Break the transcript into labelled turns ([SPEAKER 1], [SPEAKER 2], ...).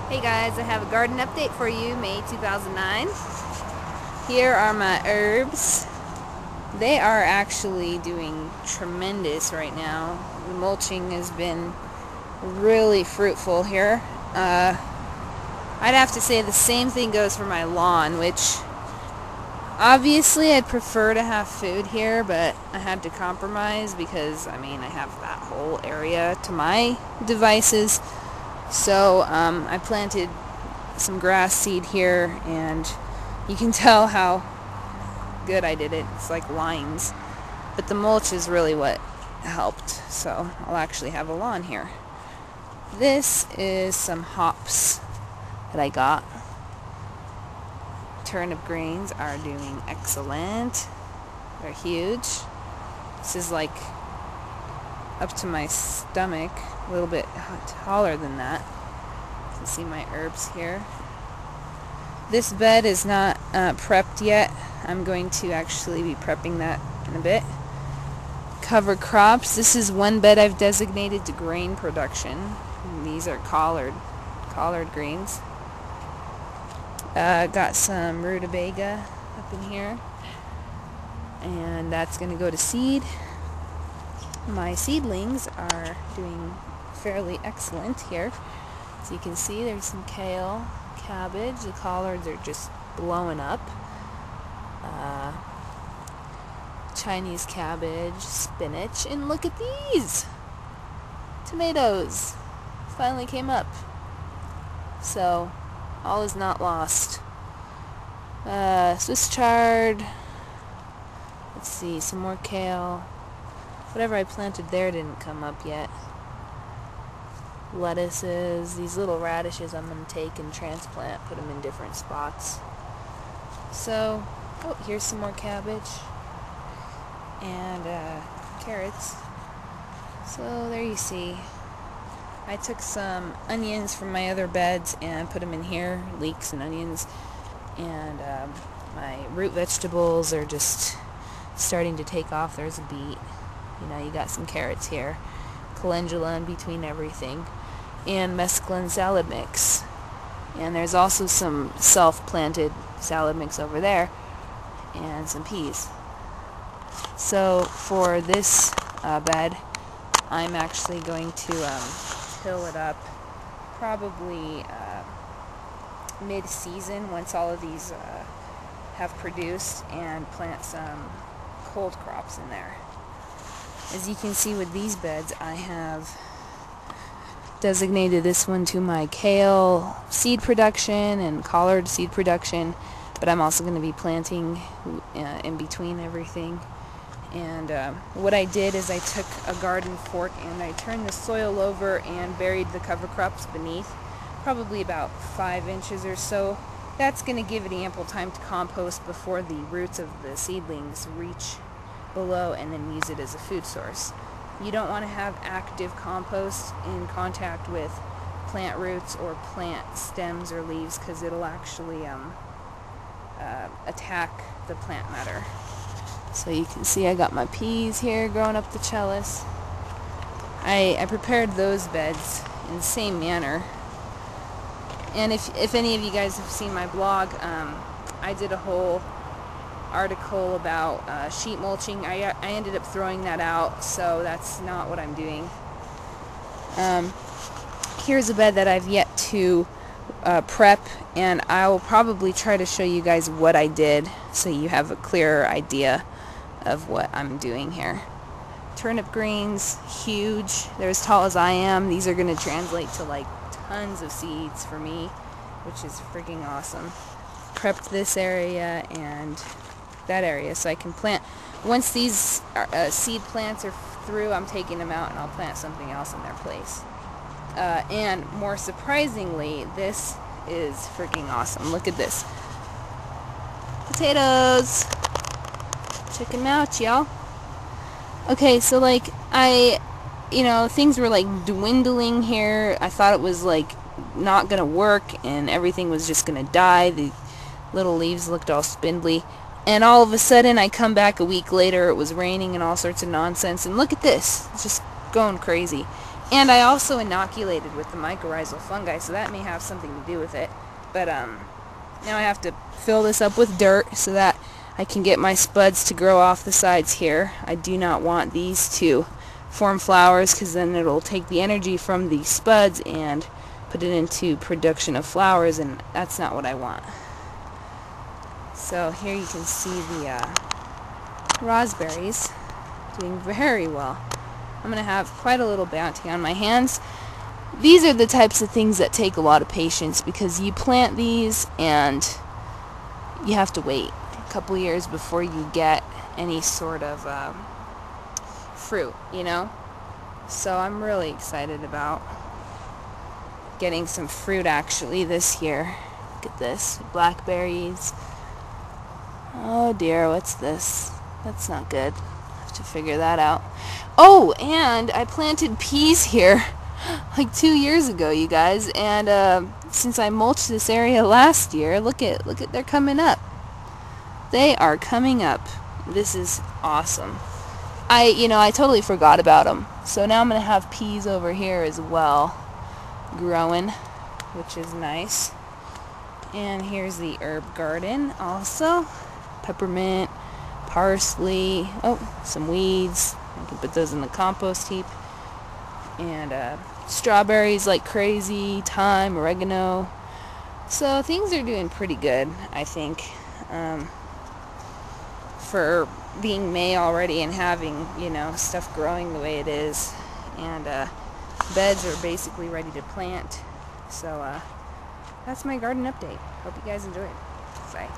[SPEAKER 1] Hey guys, I have a garden update for you, May 2009. Here are my herbs. They are actually doing tremendous right now. The mulching has been really fruitful here. I'd have to say the same thing goes for my lawn, which obviously I'd prefer to have food here, but I had to compromise because, I have that whole area to my devices. So I planted some grass seed here, and you can tell how good I did it. It's like lines. But the mulch is really what helped. So I'll actually have a lawn here. This is some hops that I got. Turnip greens are doing excellent. They're huge. This is like up to my stomach, a little bit taller than that. You can see my herbs here. This bed is not prepped yet. I'm going to actually be prepping that in a bit. Cover crops. This is one bed I've designated to grain production. These are collard greens. Got some rutabaga up in here, and that's going to go to seed. My seedlings are doing fairly excellent here. As you can see, there's some kale, cabbage. The collards are just blowing up. Chinese cabbage, spinach, and look at these! Tomatoes finally came up. So, all is not lost. Swiss chard. Let's see, some more kale. Whatever I planted there didn't come up yet. Lettuces, these little radishes I'm going to take and transplant, put them in different spots. So, oh, here's some more cabbage and carrots. So there you see. I took some onions from my other beds and put them in here, leeks and onions, and my root vegetables are just starting to take off. There's a beet. You got some carrots here, calendula in between everything, and mesclun salad mix. And there's also some self-planted salad mix over there, and some peas. So for this bed, I'm actually going to till it up probably mid-season once all of these have produced, and plant some cold crops in there. As you can see with these beds, I have designated this one to my kale seed production and collard seed production, but I'm also going to be planting in between everything. And what I did is I took a garden fork and I turned the soil over and buried the cover crops beneath, probably about 5 inches or so. That's going to give it ample time to compost before the roots of the seedlings reach below and then use it as a food source. You don't want to have active compost in contact with plant roots or plant stems or leaves, because it'll actually attack the plant matter. So you can see I got my peas here growing up the trellis. I prepared those beds in the same manner. And if any of you guys have seen my blog, I did a whole article about sheet mulching. I ended up throwing that out, so that's not what I'm doing. Here's a bed that I've yet to prep, and I will probably try to show you guys what I did so you have a clearer idea of what I'm doing here. Turnip greens, huge. They're as tall as I am. These are going to translate to like tons of seeds for me, which is freaking awesome. Prepped this area and that area so I can plant. Once these seed plants are through, I'm taking them out and I'll plant something else in their place. And more surprisingly, this is freaking awesome. Look at this. Potatoes. Check them out, y'all. Okay, so like things were like dwindling here. I thought it was like not gonna work and everything was just gonna die. The little leaves looked all spindly. And all of a sudden, I come back a week later, it was raining and all sorts of nonsense, and look at this. It's just going crazy. And I also inoculated with the mycorrhizal fungi, so that may have something to do with it. But now I have to fill this up with dirt so that I can get my spuds to grow off the sides here. I do not want these to form flowers, because then it'll take the energy from the spuds and put it into production of flowers, and that's not what I want. So here you can see the raspberries doing very well. I'm going to have quite a little bounty on my hands. These are the types of things that take a lot of patience, because you plant these and you have to wait a couple years before you get any sort of fruit, you know? So I'm really excited about getting some fruit actually this year. Look at this, blackberries. Oh dear, what's this? That's not good. I have to figure that out. Oh, and I planted peas here like 2 years ago, you guys, and since I mulched this area last year, look at they're coming up. They are coming up. This is awesome. I totally forgot about them. So now I'm going to have peas over here as well growing, which is nice. And here's the herb garden also. Peppermint, parsley, some weeds. I can put those in the compost heap. And strawberries like crazy, thyme, oregano. So things are doing pretty good, I think, for being May already and having, stuff growing the way it is. And beds are basically ready to plant. So that's my garden update. Hope you guys enjoyed. Bye.